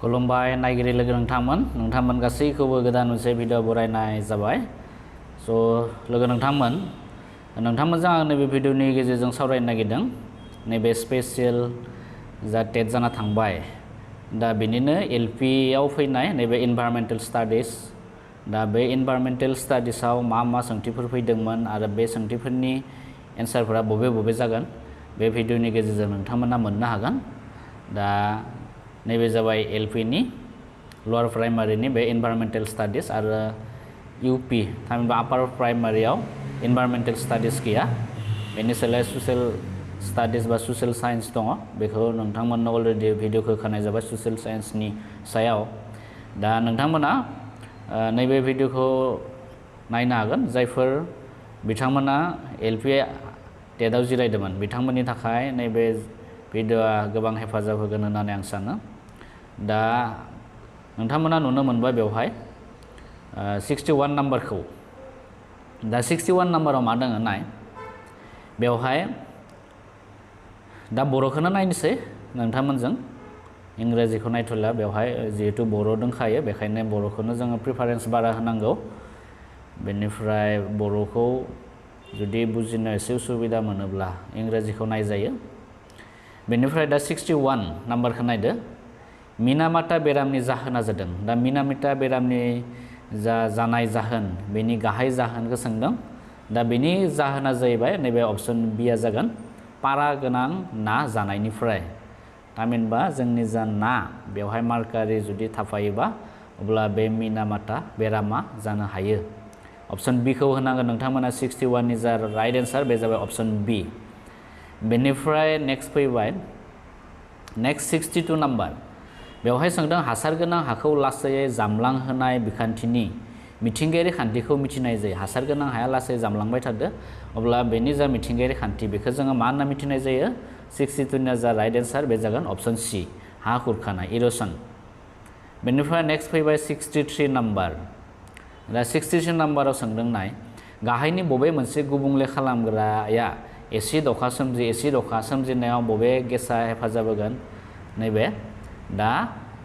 खुलुमबाय नायगिरि लोगो नोंथांमोन गासैखौबो गोदान मोनसे भिडिअ बरायनाय जाबाय। स' लोगो नोंथांमोनजों आं नैबे भिडिअनि गेजेरजों सावरायनो नागिरदों नैबे स्पेसियेल जा टेट जाना थांबाय दा बेनिनो एलपि आव फैनाय नैबे इनभाइरमेन्टेल स्टाडिज दा बे इनभाइरमेन्टेल स्टाडिजआव मा सोंथिफोर फैदोंमोन आरो बे सोंथिफोरनि एन्सारफोरा बबे जागोन बे भिडिअनि गेजेरजों नोंथांमोना मोननो हागोन। दा नैबे जाबाय एलपि नि लवार प्राइमारिनि बे इनभाइरमेन्टेल स्टाडिज आरो इउपि थामहिनबा आपार प्राइमारियाव इनभाइरमेन्टेल स्टाडिज गैया, बेनि सोलाय ससियेल स्टाडिज बा ससियेल साइन्स दङ। बेखौ नोंथांमोननो अलरेडि भिडिअखौ होखानाय जाबाय ससियेल साइन्सनि सायाव। दा नोंथांमोना नैबे भिडिअखौ नायनो हागोन जायफोर बिथांमोना एलपि टेटआव जिरायदोंमोन बिथांमोननि थाखाय नैबे भिडिअआ गोबां हेफाजाब होगोन होननानै आं सानो। दा नोंथांमोना नुनो मोनबाय बेवहाय 61 नाम्बारखौ। दा 61 नाम्बाराव मा दङ नाय, बेवहाय दा बर'खौनो नायनोसै नोंथांमोनजों, इंराजिखौ नायथ'ला बेवहाय जिहेतु बर' दंखायो बेखायनो बर'खौनो जोङो प्रिफारेन्स बारा होनांगौ। बेनिफ्राय बर'खौ जुदि बुजिनो एसे उसुबिदा मोनोब्ला इंराजिखौ नायजायो। बेनिफ्राय दा 61 नाम्बारखौ नायदो, मिनामाटा बेरामनि जाहोना जादों। दा मिनामाटा बेरामनि जानाय जाहोन बेनि गाहाय जाहोनखौ सोंदों। दा बेनि जाहोना जाहैबाय नैबे अप्शन बिआ जागोन पारा गोनां ना जानायनिफ्राय। थामहिनबा जोंनि जा ना बेवहाय मार्कारि जुदि थाफायोबा अब्ला बे मिनामाटा बेरामा जानो हायो। अप्शन बिखौ होनांगोन नोंथांमोना। 61 नि जा राइट एन्सार बे जाबाय अप्शन बि। बेनिफ्राय नेक्स्ट फैबाय 62 नाम्बार। बेवहाय सोंदों हासार गोनां हाखौ लासैयै जामलांहोनाय बिखान्थिनि मिथिंगायारि खान्थिखौ मिथिनाय जायो। हासार गोनां हाया लासै जामलांबाय थादो, अब्ला बेनि जा मिथिंगायारि खान्थि बेखौ जोङो मा होनना मिथिनाय जायो। 62 नि जा राइट एन्सार बे जागोन अप्शन सि, हा खुरखानाय, इर'सन। बेनिफ्राय नेक्स्ट फैबाय 63 नाम्बार। दा 63 नाम्बाराव सोंदों नाय, गाहायनि बबे मोनसे गुबुंले खालामग्राया एसिड अखा सोमजिनायाव बबे गेसा हेफाजाब होगोन नैबे। दा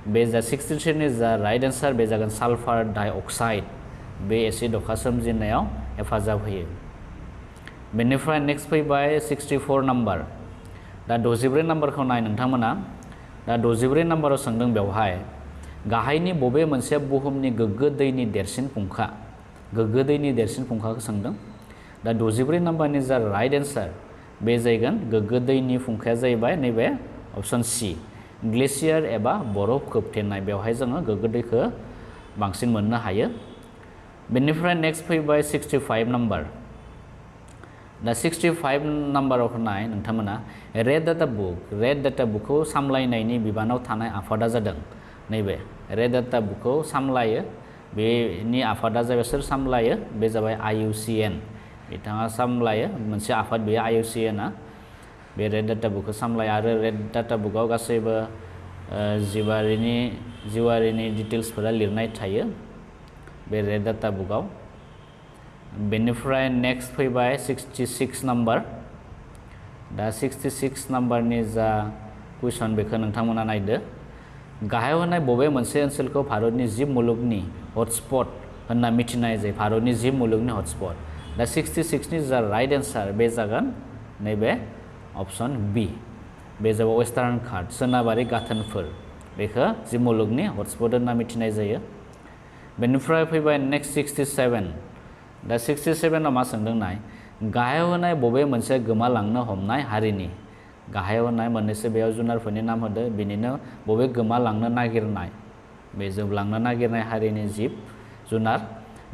बे जा 63 नि जा राइट एन्सार बे जागोन सालफार डाइ अक्साइड, बे एसिड अखा सोमजिनायाव हेफाजाब होयो। बेनिफ्राय नेक्स्ट फैबाय 64 नाम्बार। दा 64 नाम्बारखौ नाय नोंथांमोना। दा 64 नाम्बाराव सोंदों बेवहाय गाहायनि बबे मोनसे बुहुमनि गोग्गो दैनि देरसिन फुंखाखौ सोंदों। दा 64 नाम्बारनि जा राइट एन्सार बे जागोन गोग्गो दैनि फुंखाया जाहैबाय नैबे अप्शन सि, ग्लेसियार एबा बरफ खोबथेनाय। बेवहाय जोङो गोग्गो दैखौ बांसिन मोननो हायो। बेनिफ्राय नेक्स्ट फैबाय 65 नाम्बार। दा 65 नाम्बाराव नाय नोंथांमोना, रेड डाटा बुकखौ सामलायनायनि बिबानाव थानाय आफादा जादों नैबे। रेड डाटा बुकखौ सामलायो बेनि आफादा जाबाय, सोर सामलायो बे जाबाय IUCN। बिथाङा सामलायो मोनसे आफाद, बेयो IUCN-आ बे रेड डाटा बुकखौ सामलायो। आरो रेड डाटा बुकआव गासैबो जिउआरिनि डिटेल्सफोरा लिरनाय थायो बे रेड डाटा बुकआव। बेनिफ्राय नेक्स्ट फैबाय 66 नाम्बार। दा 66 नाम्बारनि जा कुइसन बेखौ नोंथांमोना नायदो, गाहायाव होनाय बबे मोनसे ओनसोलखौ भारतनि जिब मुलुगनि हटस्पट होनना मिथिनाय जायो। भारतनि जिब मुलुगनि हटस्पट। दा 66 नि जा राइट एन्सार बे जागोन नैबे अप्शन बि, बे जाबाय वेस्टार्न घाट, सोनाबारि गाथोनफोर। बेखौ जिब मुलुगनि हटस्पट होनना मिथिनाय जायो। बेनिफ्राय फैबाय नेक्स्ट 67। दा 67आव मा सोंदों नाय, गाहायाव होनाय बबे मोनसे गोमालांनो हमनाय हारिनि, गाहायाव होनाय मोननैसो बेयाव जुनारफोरनि नाम होदो, बिनिनो बबे गोमालांनो नागिरनाय, बे जोबलांनो नागिरनाय हारिनि जिब जुनार।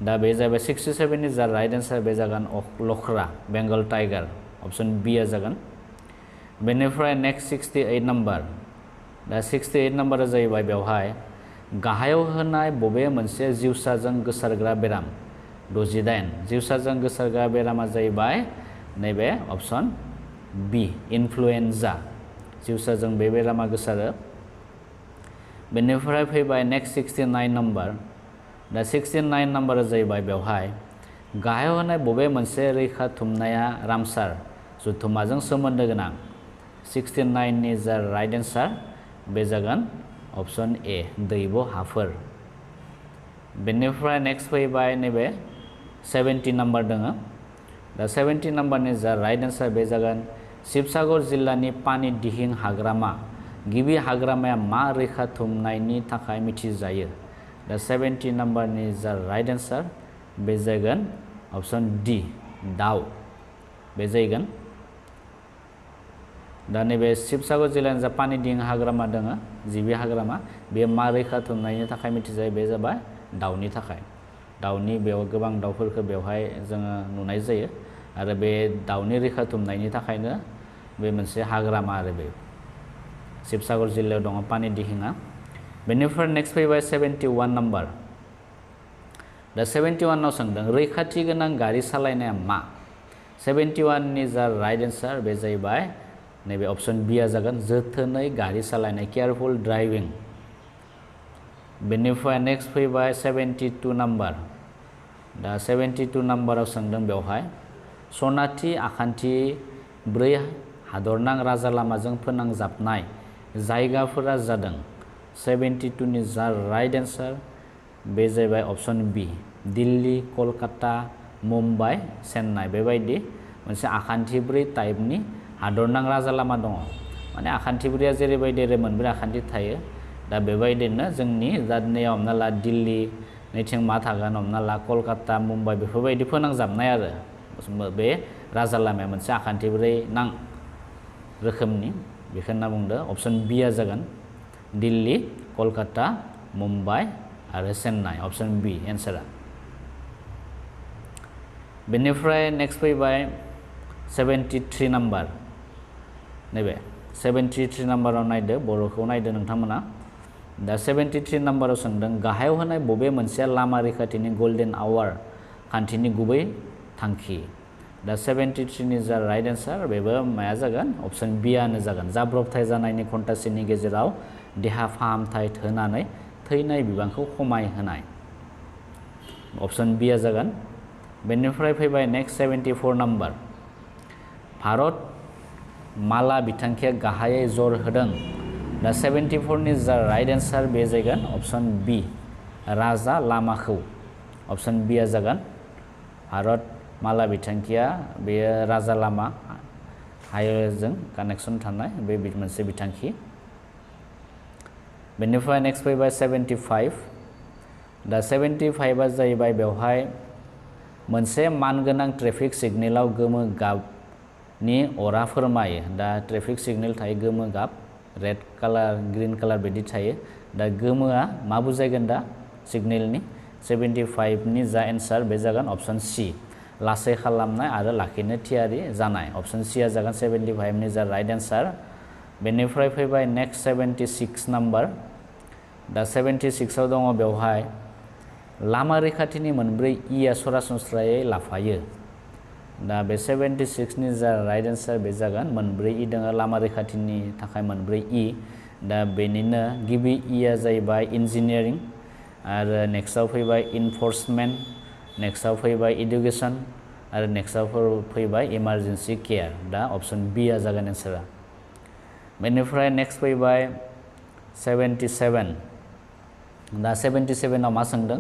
दा बे जाबाय 67 नि जा राइट एन्सार बे जागोन लख्रा, बेंगल टाइगार, अप्शन बिआ जागोन। बेनिफ्राय नेक्स्ट 68 नाम्बार। दा 68 नाम्बारा जाहैबाय बेवहाय गाहायाव होनाय बबे मोनसे जिउसाजों गोसारग्रा बेराम। 68 जिउसाजों गोसारग्रा बेरामा जाहैबाय नैबे अप्शन बि, इनफ्लुएन्जा। जिउसाजों बे बेरामा गोसारो। बेनिफ्राय फैबाय नेक्स्ट 69 नाम्बार। दा 69 नाम्बारा जाहैबाय बेवहाय गाहायाव होनाय बबे मोनसे रैखाथुमनाया रामसार जुथुम्माजों सोमोन्दो गोनां। 69 नि जा राइट एन्सार बे जागोन ऑप्शन ए दैब हाफोर बेनिफ्राय नेक्स्ट फैबाय नैबे 70 नम्बर दङ दा 70 नम्बरनि जा राइट आन्सार बे जागोन शिबसागर जिल्लानि पानी दिहिं हाग्रामा गिबि हाग्रामाया मा रैखाथुमनायनि थाखाय मिथिजायो दा 70 नम्बरनि जा राइट आन्सार बे जागोन ऑप्शन डी दाउ बे जागोन दा नैबे शिबसागर जिल्लानि जा पानी दिहिं हाग्रामा दङ जिबि हाग्रामा बे मा रैखाथुमनायनि थाखाय मिथिजायो बे जाबाय दाउनि थाखाय दाउनि बेयाव गोबां दाउफोरखौ बेवहाय जोङो नुनाय जायो आरो बे दाउनि रैखाथुमनायनि थाखायनो बे मोनसे हाग्रामा आरो बे शिबसागर जिल्लायाव दङ पानी दिहिंआ बेनिफ्राय नेक्स्ट फैबाय 71 नम्बर दा 71 आव सोंदों रैखाथि गोनां गारि सालायनाया मा 71 नि जा राइट आन्सार बे जाहैबाय नैबे ऑप्शन बी आ जागोन जोथोनै गारि सालायनाय केयारफुल ड्राइभिं बेनिफ्राय नेक्स्ट फैबाय 72 नम्बर दा 72 नम्बराव सोंदों बेवहाय सनाथि आखान्थि 4 हादरनां राजा लामाजों फोनांजाबनाय जायगाफोरा जादों 72 नि जा राइट आन्सार बे जाहैबाय ऑप्शन बी दिल्ली कलकाता मुम्बाइ चेन्नाइ बेबायदि मोनसे आखान्थि 4 टाइपनि हादरनां राजा लामा दङ माने आखान्थि 4आ जेरैबायदि मोनब्रै आखान्थि थायो दा बेबायदिनो जोंनि जादनियाव हमना ला दिल्ली नैथिं मा थागोन हमना ला कलकाता मुम्बाइ बेफोरबायदि फोनांजाबनाय आरो बे राजा लामाया मोनसे आखान्थि 4 नां रोखोमनि बेखौ होनना बुंदो ऑप्शन बी आ जागोन दिल्ली कलकाता मुम्बाइ आरो चेन्नाइ ऑप्शन बी एन्सारा बेनिफ्राय नेक्स्ट फैबाय 73 नम्बर नैबे 73 नम्बराव नायदो बर'खौ नायदो नोंथांमोना दा 73 नम्बराव सोंदों गाहायाव होनाय बबे मोनसेया लामा रैखाथिनि गोल्डेन आवार खान्थिनि गुबै थांखि दा 73 नि जा राइट आन्सार बेबो माया जागोन ऑप्शन बी आनो जागोन जाब्रबथाय जानायनि घन्टासेनि गेजेराव देहा फाहामथाय होनानै थैनाय बिबांखौ खमायहोनाय ऑप्शन बी आ जागोन बेनिफ्राय फैबाय नेक्स्ट 74 नम्बर भारत माला बिथांखिया गाहायै जर होदों दा 74 नि जा राइट आन्सार बे जागोन ऑप्शन बी राजा लामाखौ ऑप्शन बी आ जागोन भारत माला बिथांखिया बेयो राजा लामा हाइवेजों कानेक्सन थानाय बे मोनसे बिथांखि बेनिफ्राय नेक्स्ट फैबाय 75 दा 75 आ जाहैबाय बेवहाय मोनसे मानगोनां ट्रेफिक सिगनेलाव गोमो गाबनि अरा फोरमायो दा ट्रेफिक सिगनेल थायो गोमो गाब रेड कालार ग्रीन कालार बिदि थायो दा गोमोआ मा बुजायगोन दा सिगनेलनि 75 नि जा एन्सार बे जागोन ऑप्शन सी लासै खालामनाय आरो लाखिनो थियारि जानाय ऑप्शन सी आ जागोन 75 नि जा राइट आन्सार बेनिफ्राय फैबाय नेक्स्ट 76 नम्बर दा 76 आव दङ बेवहाय लामा रैखाथिनि मोनब्रै इ आ सरासनस्रायै लाफायो दा बे 76 नि जा राइट आन्सार बे जागोन मोनब्रै इ दङ लामा रैखाथिनि थाखाय मोनब्रै इ दा बेनिनो गिबि इ आ जाहैबाय इन्जिनियारिं आरो नेक्स्टआव फैबाय इनफोर्समेन्ट नेक्स्टआव फैबाय इडुकेसन आरो नेक्स्टआव फैबाय इमारजेन्सि केयार दा ऑप्शन बी आ जागोन एन्सारा बेनिफ्राय नेक्स्ट फैबाय 77 दा 77 आव मा सोंदों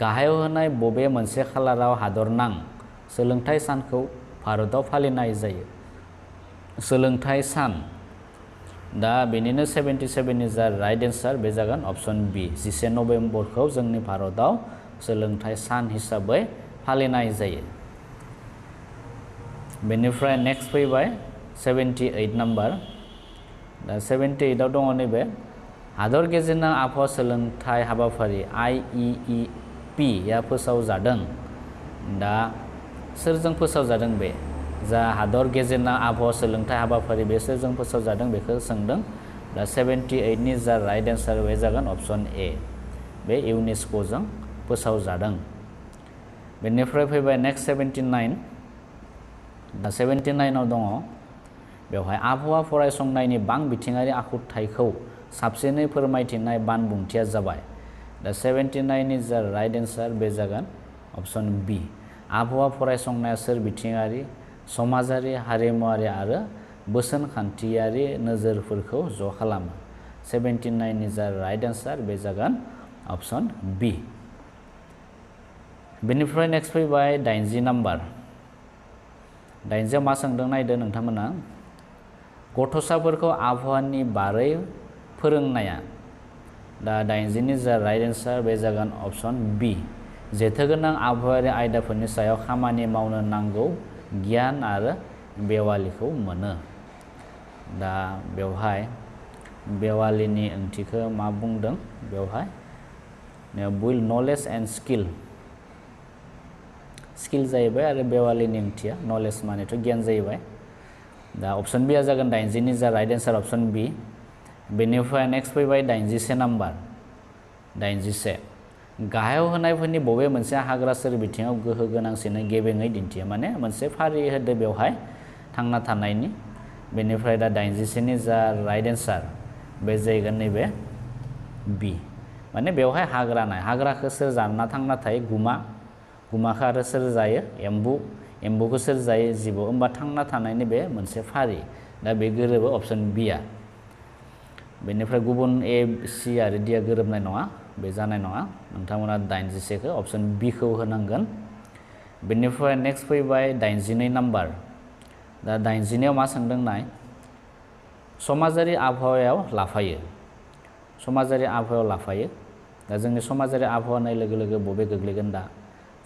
गाहायाव होनाय बबे मोनसे खालाराव हादरनां सोलोंथाइ सानखौ भारतआव फालिनाय जायो सोलोंथाइ सान दा बेनिनो 77 नि जा राइट आन्सार बे जागोन ऑप्शन बी 11 नभेम्बरखौ जोंनि भारतआव सोलोंथाइ सान हिसाबै फालिनाय जायो बेनिफ्राय नेक्स्ट फैबाय 78 नम्बर दा 78 आव दङ नैबे हादर गेजेरनां आबहावा सोलोंथाइ हाबाफारि IEEP या फोसावजादों दा सोरजों फोसावजादों बे जा हादर गेजेरनां आबहावा सोलोंथाइ हाबाफारि बे सोरजों फोसावजादों बेखौ सोंदों दा 78 नि जा राइट आन्सार बे जागोन ऑप्शन ए बे इउनेस्क'जों फोसावजादों बेनिफ्राय फैबाय नेक्स्ट 79 दा 79 आव दङ बेवहाय आबहावा फरायसंनायनि बां बिथिङारि आखुथायखौ साबसिनै फोरमायथिनाय बानबुंथिया जाबाय दा 79 नि जा राइट आन्सार बे जागोन ऑप्शन बी आबहावा फरायसंनाया सोर बिथिङारि समाजारि हारिमुआरि आरो बोसोनखान्थियारि नोजोरफोरखौ ज' खालामो 79 नि जा राइट आन्सार बे जागोन ऑप्शन बी बेनिफ्राय नेक्स्ट फैबाय 80 नाम्बार 80 मा सोंदों नायदो नोंथांमोना गथ'साफोरखौ आबहावानि बारै फोरोंनाया दा 80 नि जा राइट आन्सार बे जागोन ऑप्शन बी जेथोगोनां आबहावायारि आयदाफोरनि सायाव खामानि मावनो नांगौ गियान आरो बेवालिखौ मोनो दा बेवहाय बेवालिनि ओंथिखौ मा बुंदों बेवहाय build knowledge and skill जाहैबाय आरो बेवालिनि ओंथिया नलेज मानेथ' गियान जाहैबाय दा ऑप्शन बी आ जागोन 80 नि जा राइट आन्सार ऑप्शन बी बेनिफ्राय नेक्स्ट फैबाय 81 नाम्बार 81 गाहायाव होनायफोरनि बबे मोनसे हाग्रा सोरबिथिङाव गोहो गोनांसिनै गेबेङै दिन्थियो माने मोनसे फारि होदो बेवहाय थांना थानायनि बेनिफ्राय दा 81 नि जा राइट आन्सार बे जाहैगोन नैबे बी माने बेवहाय हाग्रा नाय हाग्राखौ सोर जाना थांना थायो गुमाखौ आरो सोर जायो एम्बुखौ सोर जायो जिबौ होमबा थांना थानायनि बे मोनसे फारि दा बे गोरोबो ऑप्शन बी आ बेनिफ्राय गुबुन ए सी आरो डी आ गोरोबनाय नङा बे जानाय नङा नोंथांमोना 81 खौ ऑप्शन बी खौ होनांगोन बेनिफ्राय नेक्स्ट फैबाय 82 नाम्बार दा 82 आव मा सोंदों नाय समाजारि आबहावायाव लाफायो दा जोंनि समाजारि आबहावा होननाय लोगो लोगो बबे गोग्लैगोन दा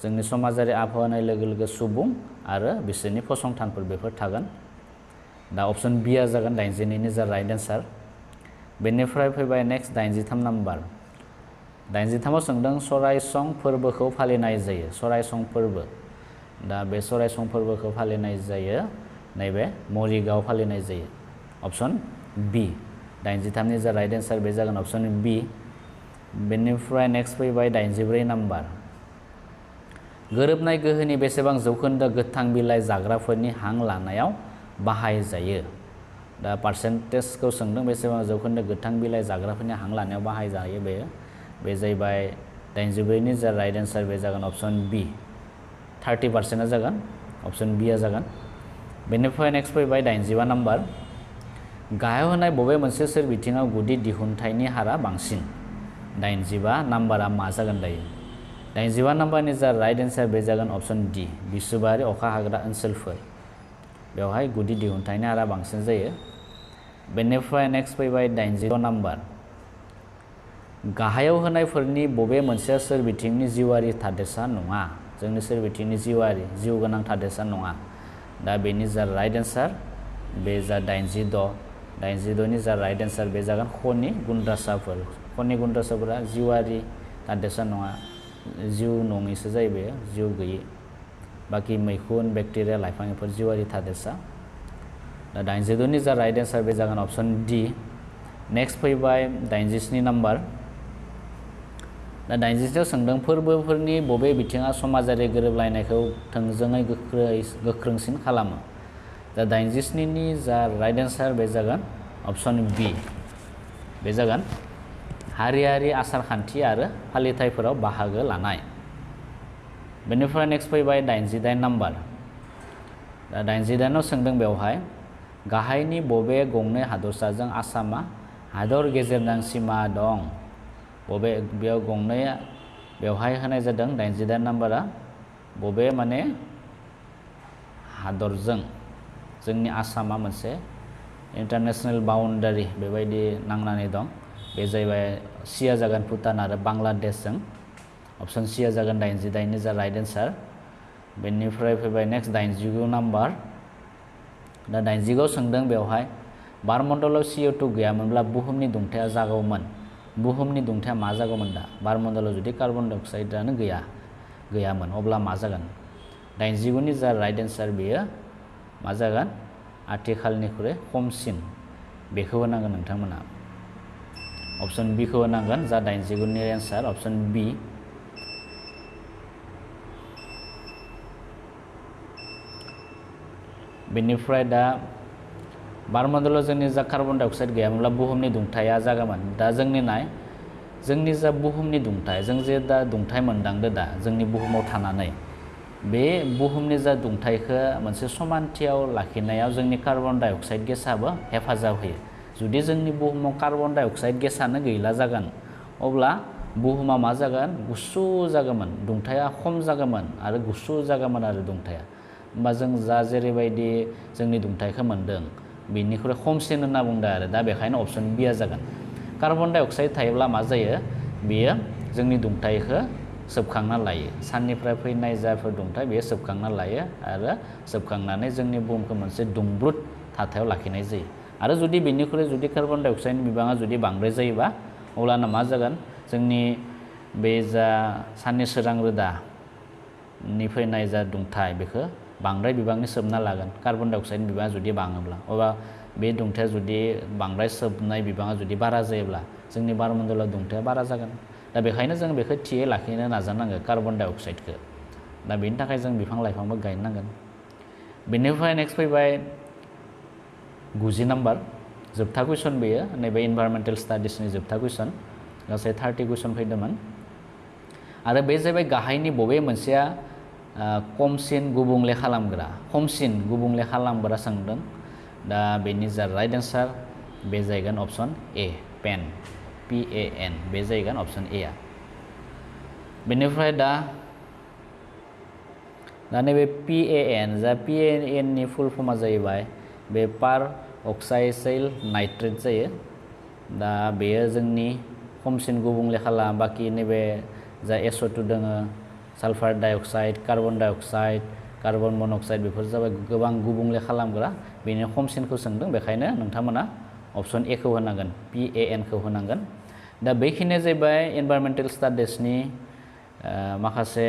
जोंनि समाजारि आबहावा होननाय लोगो लोगो सुबुं आरो बिसोरनि फसंथानफोर बेफोर थागोन दा ऑप्शन बी आ जागोन 82 नि जा राइट आन्सार बेनिफ्राय फैबाय नेक्स्ट 83 नाम्बार 83 आव सोंदों सरायसं फोरबोखौ फालिनाय जायो सरायसं फोरबो दा बे सरायसं फोरबोखौ फालिनाय जायो नैबे मरिगाव फालिनाय जायो ऑप्शन बी 83 नि जा राइट आन्सार बे जागोन ऑप्शन बी बेनिफ्राय नेक्स्ट फैबाय 84 नाम्बार गोरोबनाय गोहोनि बेसेबां जौखोन्दो गोथां बिलाइ जाग्राफोरनि हां लानायाव बाहायजायो दा पार्सेन्टेजखौ सोंदों बेसेबां जौखोन्दो गोथां बिलाइ जाग्राफोरनि हां लानायाव बाहायजायो बे जाहैबाय 84 नि जा राइट आन्सार बे जागोन ऑप्शन बी 30% आ जागोन ऑप्शन बी आ जागोन बेनिफ्राय नेक्स्ट फैबाय 85 नाम्बार गाहायाव होनाय बबे मोनसे सोरबिथिङाव गुदि दिहुनथाइनि हारा बांसिन 85 नाम्बारा मा जागोन दायो 85 नाम्बारनि जा राइट आन्सार बे जागोन ऑप्शन डी बिसुबारि अखा हाग्रा ओनसोलफोर बेवहाय गुदि दिहुनथाइनि हारा बांसिन जायो बेनिफ्राय नेक्स्ट फैबाय 86 नाम्बार गाहायाव होनायफोरनि बबे मोनसे सोरबिथिंनि जिउआरि थादेरसा नङा जोंनि सोरबिथिंनि जिउ गोनां थादेरसा नङा दा बेनि जा राइट आन्सार बे जा 86 नि जा राइट आन्सार बे जागोन खनि गुन्द्रासाफोरा जिउआरि थादेरसा नङा जिउ नङैसो जायो बेयो जिउ गैयै बाखि मैखुन बेक्टेरिया लाइफांफोर जिउआरि थादेरसा दा 86 नि जा राइट आन्सार बे जागोन ऑप्शन डी नेक्स्ट फैबाय 87 नाम्बार दा 87 आव सोंदों फोरबोफोरनि बबे बिथिङा समाजारि गोरोबलायनायखौ थोंजोङै गोख्रोंसिन खालामो दा 87 नि जा राइट आन्सार बे जागोन ऑप्शन बी बे जागोन हारियारि आसारखान्थि आरो फालिथायफोराव बाहागो लानाय बेनिफ्राय नेक्स्ट फैबाय 88 नाम्बार दा 88 आव सोंदों बेवहाय गाहायनि बबे गंनै हादरसाजों आसामा हादर गेजेरनां सिमा दं बबे बेयाव गंनैया बेवहाय होनाय जादों 88 नाम्बारा बबे माने हादरजों जोंनि आसामा मोनसे इंटरनेशनल बाउन्डारि बेबायदि नांनानै दं बे जाहैबाय सिया जागोन भुटान आरो बांलादेशजों ऑप्शन सिया जागोन 88 नि जा राइट आन्सार बेनिफ्राय फैबाय नेक्स्ट 89 नाम्बार दा 90 आव सोंदों बेवहाय बारमण्डलाव CO2 गैयामोनब्ला बुहुमनि दुंथाया जागौमोन बुहुमनि दुंथाया मा जागौमोन दा बारमण्डलाव जुदि कार्बन डाइ अक्साइडआनो गैयामोन अब्ला मा जागोन 89 नि जा राइट आन्सार बेयो मा जागोन आथिखालनिख्रुइ खमसिन बेखौ होनांगोन नोंथांमोना ऑप्शन बी खौ होनांगोन जा 89 नि आन्सार ऑप्शन बी बेनिफ्राय दा बारमण्डलाव जोंनि जा कार्बन डाइ अक्साइड गैयामोनब्ला बुहुमनि दुंथाया जागौमोन दा जोंनि जा बुहुमनि दुंथाय जों जे दा दुंथाय मोनदांदो दा जोंनि बुहुमाव थानानै बे बुहुमनि जा दुंथायखौ मोनसे समानथियाव लाखिनायाव जोंनि कार्बन डाइ अक्साइड गेसआबो हेफाजाब होयो जुदि जोंनि बुहुमाव कार्बन डाइ अक्साइड गेसानो गैला जागोन अब्ला बुहुमा मा जागोन गुसु जागोन दुंथाया खम जागोन आरो गुसु जागोन आरो दुंथाया होमबा जों जा जेरैबायदि जोंनि दुंथायखौ मोनदों बिनिख्रुइ खमसिन होनना बुंदों आरो दा बेखायनो अपसन बिया जागोन कार्बन डाइ अक्साइड थायोब्ला मा जायो बेयो जोंनि दुंथायखौ सोबखांना लायो साननिफ्राय फैनाय जाफोर दुंथाय बेयो सोबखांना लायो आरो सोबखांनानै जोंनि बुहुमखौ मोनसे दुंब्रुद थाथायाव लाखिनाय जायो आरो जुदि बेनिख्रुइ जुदि कार्बन डाइ अक्साइडनि बिबाङा जुदि बांद्राय जायोबा अब्लाना मा जागोन जोंनि बे जा साननि सोरां रोदानि फैनाय जा दुंथाय बेखौ बांद्राय बिबांनि सोबना लागोन कार्बन डाइ अक्साइडनि बिबाङा जुदि बाङोब्ला अब्ला बे दुंथाया जुदि बांद्राय सोबनाय बिबाङा जुदि बारा जायोब्ला जोंनि बारमण्डलाव दुंथाया बारा जागोन दा बेखायनो जों बेखौ थियै लाखिनो नाजानांगौ कार्बन डाइ अक्साइडखौ दा बेनि थाखाय जों बिफां लाइफांबो गायनो नांगोन बेनिफ्राय नेक्स्ट फैबाय 90 नाम्बार जोबथा कुइसन बेयो नैबे इनभाइरमेन्टेल स्टाडिसनि जोबथा कुइसन गासै 30 कुइसन फैदोंमोन आरो बे जाबाय गाहायनि बबे मोनसेया खमसिन गुबुंले खालामग्रा सोंदों दा बेनि जा राइट एन्सार बे जायगोन अपसन ए पेन PAN बे जायगोन अपसन ए आ बेनिफ्राय दा नैबे PAN जा PAN नि फुल फर्मा जाहैबाय बे पार अक्साइड नाइट्रेट जायो दा बेयो जोंनि खमसिन गुबुंले खालाम बाखि नैबे जा SO2 दोङो सालफार डाइ अक्साइड कार्बन डाइ अक्साइड कार्बन मन'क्साइड बेफोर जाबाय गोबां गुबुंले खालामग्रा बेनि खमसिनखौ सोंदों बेखायनो नोंथांमोना अपसन ए खौ होनांगोन PAN खौ होनांगोन दा बेखिनिया जाहैबाय इनभाइरमेन्टेल स्टाडिसनि माखासे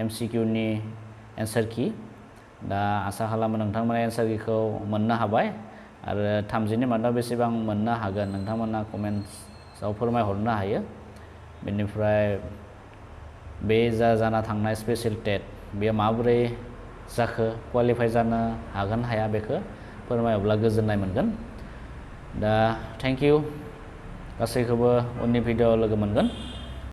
MCQ नि एन्सार की दा आसा खालामो नोंथांमोना एन्सार कीखौ मोननो हाबाय आरो 30 नि मादाव बेसेबां मोननो हागोन नोंथांमोना कमेन्ट्सआव फोरमायहरनो हायो बेनिफ्राय बे जाना थांनाय स्पेशल टेट बेयो माबोरै जाखो क्वालिफाइ जानो हागोन हाया बेखौ फोरमायोब्ला गोजोननाय मोनगोन दा थेंक इउ गासैखौबो उननि भिडिअ'आव लोगो मोनगोन